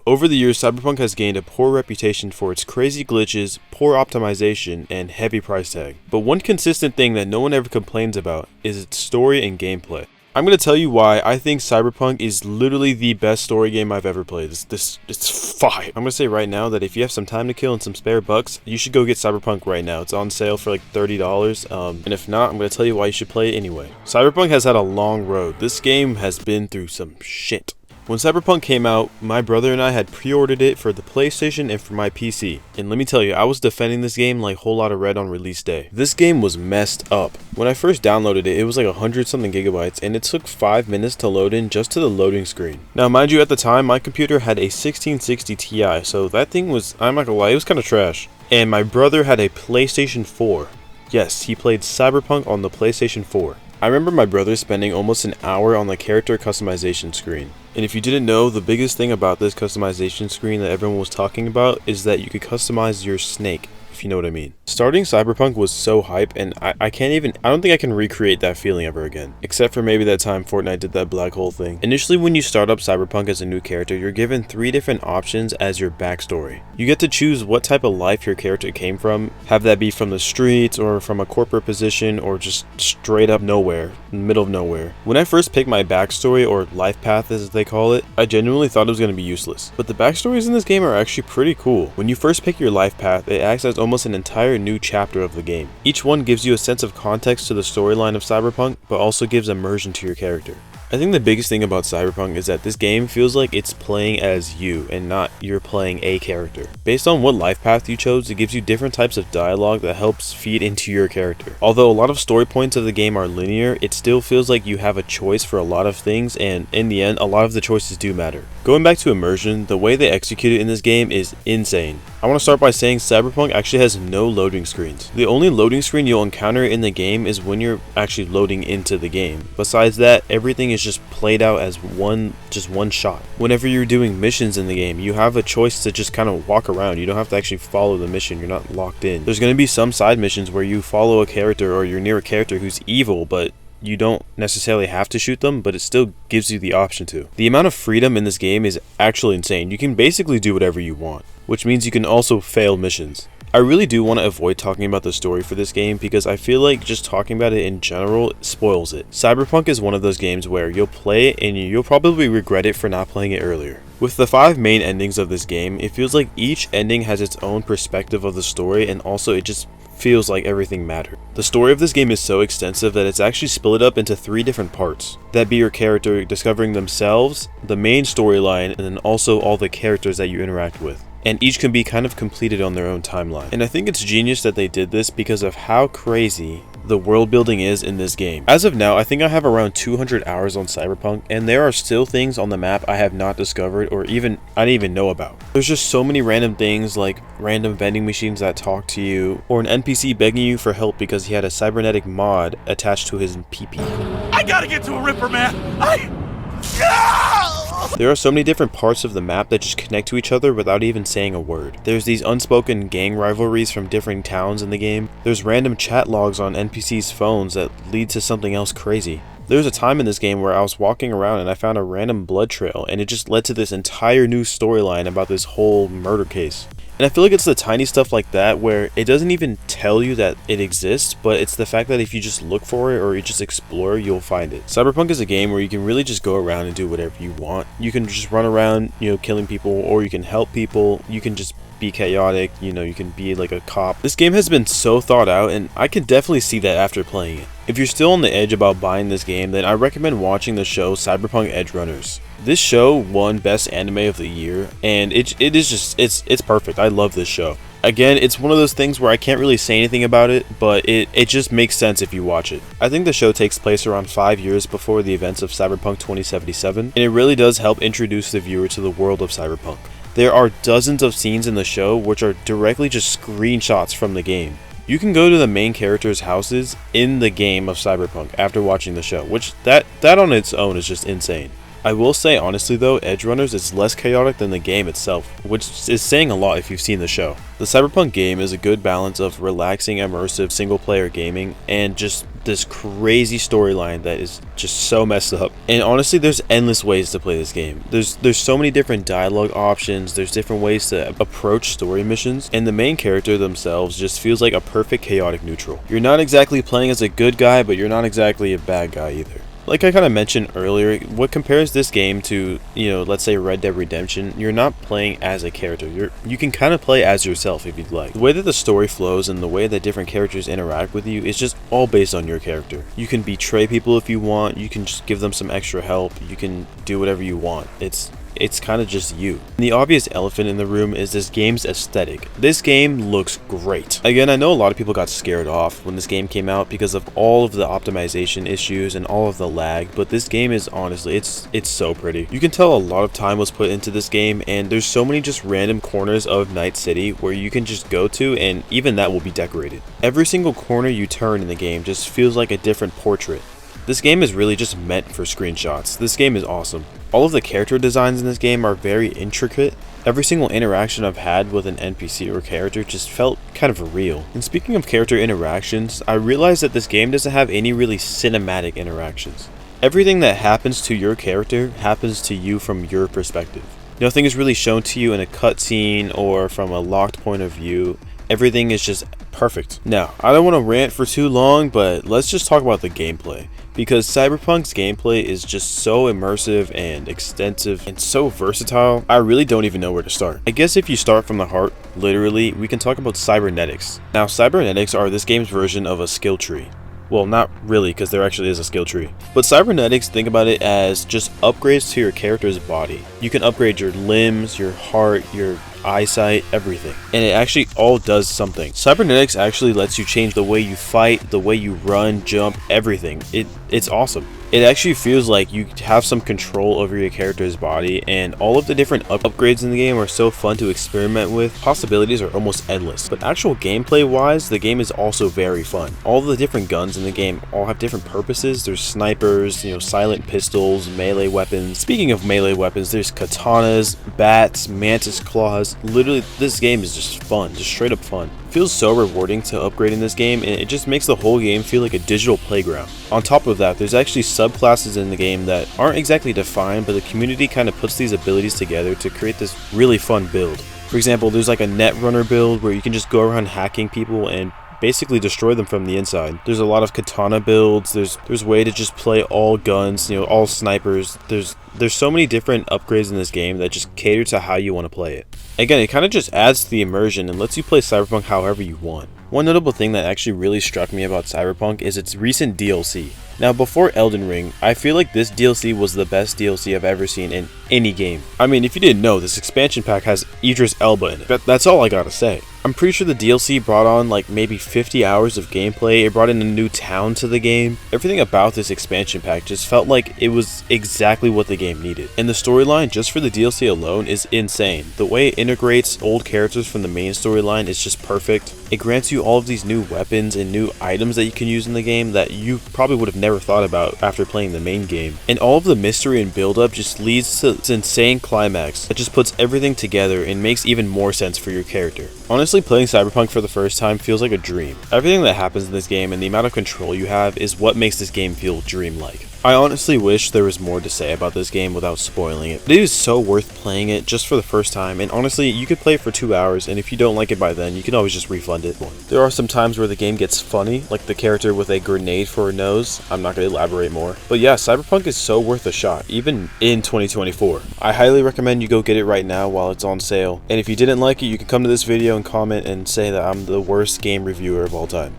Over the years, Cyberpunk has gained a poor reputation for its crazy glitches, poor optimization, and heavy price tag. But one consistent thing that no one ever complains about is its story and gameplay. I'm going to tell you why I think Cyberpunk is literally the best story game I've ever played. It's fire. I'm going to say right now that if you have some time to kill and some spare bucks, you should go get Cyberpunk right now. It's on sale for like $30. And if not, I'm going to tell you why you should play it anyway. Cyberpunk has had a long road. This game has been through some shit. When Cyberpunk came out, my brother and I had pre-ordered it for the PlayStation and for my PC. And let me tell you, I was defending this game like Whole Lotta Red on release day. This game was messed up. When I first downloaded it, it was like 100 something gigabytes and it took 5 minutes to load in just to the loading screen. Now mind you, at the time, my computer had a 1660 Ti, so that thing was, I'm not gonna lie, it was kind of trash. And my brother had a PlayStation 4. Yes, he played Cyberpunk on the PlayStation 4. I remember my brother spending almost an hour on the character customization screen. And if you didn't know, the biggest thing about this customization screen that everyone was talking about is that you could customize your snake, if you know what I mean. Starting Cyberpunk was so hype, and I don't think I can recreate that feeling ever again. Except for maybe that time Fortnite did that black hole thing. Initially, when you start up Cyberpunk as a new character, you're given 3 different options as your backstory. You get to choose what type of life your character came from, have that be from the streets, or from a corporate position, or just straight up nowhere, in the middle of nowhere. When I first picked my backstory, or life path as they call it, I genuinely thought it was going to be useless. But the backstories in this game are actually pretty cool. When you first pick your life path, it acts as almost an entire new chapter of the game. Each one gives you a sense of context to the storyline of Cyberpunk, but also gives immersion to your character. I think the biggest thing about Cyberpunk is that this game feels like it's playing as you and not you're playing a character. Based on what life path you chose, it gives you different types of dialogue that helps feed into your character. Although a lot of story points of the game are linear, it still feels like you have a choice for a lot of things, and in the end, a lot of the choices do matter. Going back to immersion, the way they execute it in this game is insane. I want to start by saying Cyberpunk actually has no loading screens. The only loading screen you'll encounter in the game is when you're actually loading into the game. Besides that, everything is just played out as one shot. Whenever you're doing missions in the game, you have a choice to just kind of walk around. You don't have to actually follow the mission. You're not locked in. There's going to be some side missions where you follow a character or you're near a character who's evil, but you don't necessarily have to shoot them, but it still gives you the option to. The amount of freedom in this game is actually insane. You can basically do whatever you want, which means you can also fail missions. I really do want to avoid talking about the story for this game because I feel like just talking about it in general spoils it. Cyberpunk is one of those games where you'll play it and you'll probably regret it for not playing it earlier. With the 5 main endings of this game, it feels like each ending has its own perspective of the story, and also it just feels like everything mattered. The story of this game is so extensive that it's actually split up into 3 different parts. That be your character discovering themselves, the main storyline, and then also all the characters that you interact with. And each can be kind of completed on their own timeline. And I think it's genius that they did this because of how crazy the world building is in this game. As of now, I think I have around 200 hours on Cyberpunk, and there are still things on the map I have not discovered or I didn't even know about. There's just so many random things like random vending machines that talk to you, or an NPC begging you for help because he had a cybernetic mod attached to his PP. I gotta get to a Ripper, man! There are so many different parts of the map that just connect to each other without even saying a word. There's these unspoken gang rivalries from different towns in the game. There's random chat logs on NPCs' phones that lead to something else crazy. There's a time in this game where I was walking around and I found a random blood trail, and it just led to this entire new storyline about this whole murder case. And I feel like it's the tiny stuff like that where it doesn't even tell you that it exists, but it's the fact that if you just look for it or you just explore, you'll find it. Cyberpunk is a game where you can really just go around and do whatever you want. You can just run around, killing people, or you can help people. You can just be chaotic, you can be like a cop. This game has been so thought out, and I can definitely see that after playing it. If you're still on the edge about buying this game, then I recommend watching the show Cyberpunk Edge Runners. This show won Best Anime of the Year, and it's perfect. I love this show. Again, it's one of those things where I can't really say anything about it, but it just makes sense if you watch it. I think the show takes place around 5 years before the events of Cyberpunk 2077, and it really does help introduce the viewer to the world of Cyberpunk. There are dozens of scenes in the show which are directly just screenshots from the game. You can go to the main characters' houses in the game of Cyberpunk after watching the show, which that on its own is just insane. I will say honestly though, Edge Runners is less chaotic than the game itself, which is saying a lot if you've seen the show. The Cyberpunk game is a good balance of relaxing, immersive, single-player gaming and just this crazy storyline that is just so messed up. And honestly, there's endless ways to play this game. There's so many different dialogue options, there's different ways to approach story missions, and the main character themselves just feels like a perfect chaotic neutral. You're not exactly playing as a good guy, but you're not exactly a bad guy either. Like I kind of mentioned earlier, what compares this game to, let's say Red Dead Redemption, you're not playing as a character. You can kind of play as yourself if you'd like. The way that the story flows and the way that different characters interact with you is just all based on your character. You can betray people if you want, you can just give them some extra help, you can do whatever you want. It's kind of just you. And the obvious elephant in the room is this game's aesthetic. This game looks great. Again, I know a lot of people got scared off when this game came out because of all of the optimization issues and all of the lag, but this game is honestly, it's so pretty. You can tell a lot of time was put into this game, and there's so many just random corners of Night City where you can just go to, and even that will be decorated. Every single corner you turn in the game just feels like a different portrait. This game is really just meant for screenshots. This game is awesome. All of the character designs in this game are very intricate. Every single interaction I've had with an NPC or character just felt kind of real. And speaking of character interactions, I realized that this game doesn't have any really cinematic interactions. Everything that happens to your character happens to you from your perspective. Nothing is really shown to you in a cutscene or from a locked point of view. Everything is just perfect. Now, I don't want to rant for too long, but let's just talk about the gameplay. Because Cyberpunk's gameplay is just so immersive and extensive and so versatile, I really don't even know where to start. I guess if you start from the heart, literally, we can talk about Cybernetics. Now, Cybernetics are this game's version of a skill tree. Well, not really, because there actually is a skill tree. But Cybernetics, think about it as just upgrades to your character's body. You can upgrade your limbs, your heart, your eyesight, everything. And it actually all does something. Cybernetics actually lets you change the way you fight, the way you run, jump, everything. It's awesome. It actually feels like you have some control over your character's body, and all of the different upgrades in the game are so fun to experiment with. Possibilities are almost endless. But actual gameplay wise, the game is also very fun. All of the different guns in the game all have different purposes. There's snipers, silent pistols, melee weapons. Speaking of melee weapons, there's katanas, bats, mantis claws. Literally, this game is just fun, just straight up fun. It feels so rewarding to upgrade in this game, and it just makes the whole game feel like a digital playground. On top of that, there's actually subclasses in the game that aren't exactly defined, but the community kind of puts these abilities together to create this really fun build. For example, there's like a netrunner build where you can just go around hacking people and basically destroy them from the inside. There's a lot of katana builds. There's a way to just play all guns, all snipers. There's so many different upgrades in this game that just cater to how you want to play it. Again, it kind of just adds to the immersion and lets you play Cyberpunk however you want. One notable thing that actually really struck me about Cyberpunk is its recent DLC. Now, before Elden Ring, I feel like this DLC was the best DLC I've ever seen in any game. I mean, if you didn't know, this expansion pack has Idris Elba in it. That's all I gotta say. I'm pretty sure the DLC brought on like maybe 50 hours of gameplay. It brought in a new town to the game. Everything about this expansion pack just felt like it was exactly what the game needed. And the storyline just for the DLC alone is insane. The way it integrates old characters from the main storyline is just perfect. It grants you all of these new weapons and new items that you can use in the game that you probably would have never thought about after playing the main game. And all of the mystery and build up just leads to this insane climax that just puts everything together and makes even more sense for your character. Honestly, playing Cyberpunk for the first time feels like a dream. Everything that happens in this game and the amount of control you have is what makes this game feel dreamlike. I honestly wish there was more to say about this game without spoiling it. It is so worth playing it just for the first time, and honestly, you could play it for 2 hours, and if you don't like it by then, you can always just refund it. There are some times where the game gets funny, like the character with a grenade for a nose. I'm not going to elaborate more. But yeah, Cyberpunk is so worth a shot, even in 2024. I highly recommend you go get it right now while it's on sale, and if you didn't like it, you can come to this video and comment and say that I'm the worst game reviewer of all time.